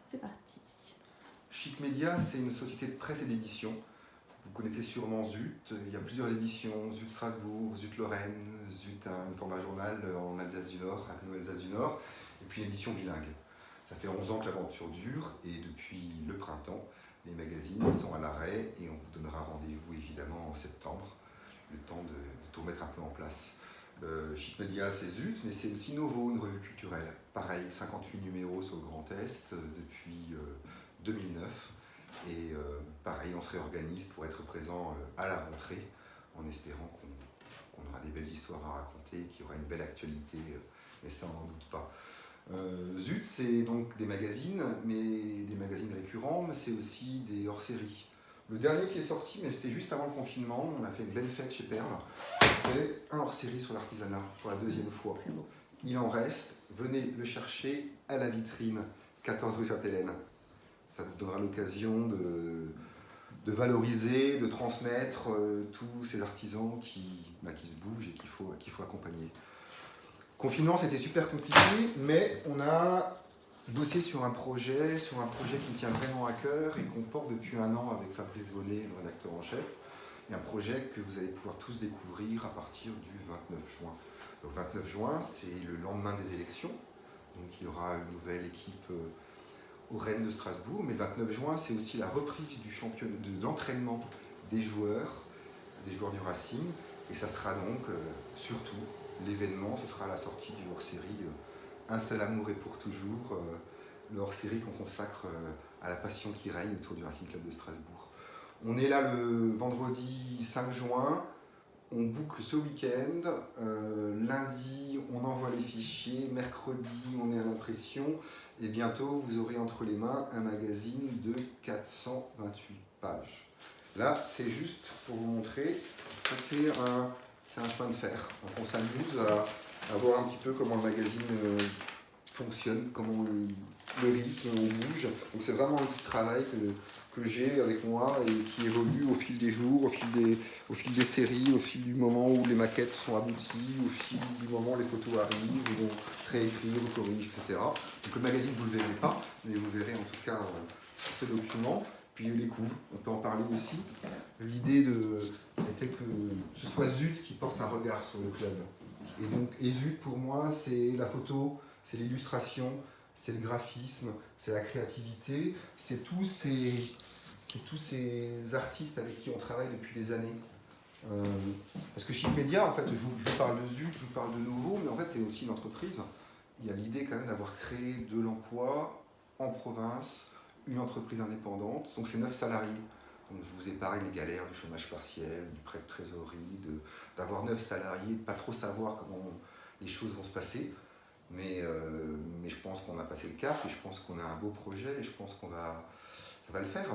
C'est parti. Chic Media, c'est une société de presse et d'édition. Vous connaissez sûrement Zut. Il y a plusieurs éditions, Zut Strasbourg, Zut Lorraine, Zut un format journal en Alsace du Nord, à Alsace du Nord, et puis une édition bilingue. Ça fait 11 ans que l'aventure dure, et depuis le printemps, les magazines sont à l'arrêt, et on vous donnera rendez-vous évidemment en septembre, le temps de tout remettre un peu en place. Chic Media, c'est Zut, mais c'est aussi Novo, une revue culturelle. Pareil, 58 numéros sur le Grand Est depuis 2009. Et pareil, on se réorganise pour être présent à la rentrée, en espérant qu'on aura des belles histoires à raconter, qu'il y aura une belle actualité, mais ça on n'en doute pas. Zut, c'est donc des magazines, mais des magazines récurrents, mais c'est aussi des hors-séries. Le dernier qui est sorti, mais c'était juste avant le confinement, on a fait une belle fête chez Perle, on fait un hors-série sur l'artisanat pour la deuxième fois. Très beau. Il en reste, venez le chercher à la vitrine, 14 rue Sainte-Hélène. Ça vous donnera l'occasion de valoriser, de transmettre tous ces artisans qui se bougent et qu'il faut accompagner. Confinement, c'était super compliqué, mais on a bossé sur un projet qui me tient vraiment à cœur et qu'on porte depuis un an avec Fabrice Vonnet, le rédacteur en chef. Et un projet que vous allez pouvoir tous découvrir à partir du 29 juin. Donc 29 juin, c'est le lendemain des élections. Donc il y aura une nouvelle équipe au Rennes de Strasbourg. Mais le 29 juin, c'est aussi la reprise du championnat, de l'entraînement des joueurs du Racing. Et ça sera donc surtout l'événement, ce sera la sortie du hors-série Un seul amour et pour toujours, le hors-série qu'on consacre à la passion qui règne autour du Racing Club de Strasbourg. On est là le vendredi 5 juin, on boucle ce week-end, lundi on envoie les fichiers, mercredi on est à l'impression et bientôt vous aurez entre les mains un magazine de 428 pages. Là c'est juste pour vous montrer, ça c'est un chemin de fer, donc on s'amuse à voir un petit peu comment le magazine fonctionne, comment le rythme, on bouge, donc c'est vraiment un petit travail que j'ai avec moi et qui évolue au fil des jours, au fil des séries, au fil du moment où les maquettes sont abouties, au fil du moment où les photos arrivent, où on réécrit, on corrige, etc. Donc le magazine, vous ne le verrez pas, mais vous verrez en tout cas ce document. Puis les couves, on peut en parler aussi. L'idée était que ce soit Zut qui porte un regard sur le club. Et Zut, pour moi, c'est la photo, c'est l'illustration, c'est le graphisme, c'est la créativité, c'est tous ces artistes avec qui on travaille depuis des années. Parce que Chic Media, en fait, je vous parle de Zut, je vous parle de Novo, mais en fait c'est aussi une entreprise. Il y a l'idée quand même d'avoir créé de l'emploi en province, une entreprise indépendante, donc c'est 9 salariés. Donc je vous épargne les galères du chômage partiel, du prêt de trésorerie, d'avoir 9 salariés, de ne pas trop savoir comment les choses vont se passer. Mais je pense qu'on a passé le cap et je pense qu'on a un beau projet et je pense ça va le faire.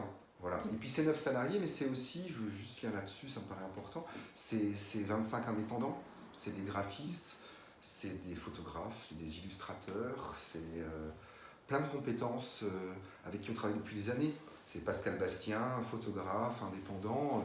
Voilà. Et puis c'est 9 salariés, mais c'est aussi, je veux juste finir là-dessus, ça me paraît important, c'est 25 indépendants, c'est des graphistes, c'est des photographes, c'est des illustrateurs, c'est plein de compétences avec qui on travaille depuis des années. C'est Pascal Bastien, photographe, indépendant,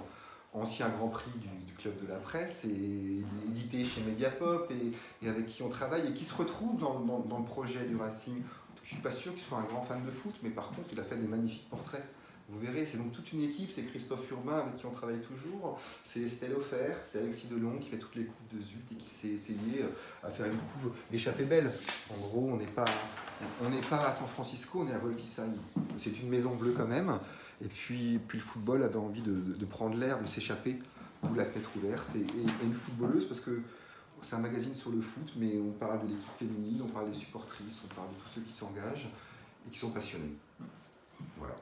ancien Grand Prix du Club de la Presse et édité chez Mediapop et avec qui on travaille et qui se retrouve dans le projet du Racing. Je ne suis pas sûr qu'il soit un grand fan de foot, mais par contre il a fait des magnifiques portraits. Vous verrez, c'est donc toute une équipe, c'est Christophe Urbain avec qui on travaille toujours, c'est Estelle Offert, c'est Alexis Delon qui fait toutes les couves de Zut et qui s'est essayé à faire une couve, l'échappée belle. En gros, on n'est pas à San Francisco, on est à Wolfisheim. C'est une maison bleue quand même. Et puis le football avait envie de prendre l'air, de s'échapper, d'où la fenêtre ouverte. Et une footballeuse, parce que c'est un magazine sur le foot, mais on parle de l'équipe féminine, on parle des supportrices, on parle de tous ceux qui s'engagent et qui sont passionnés. Voilà.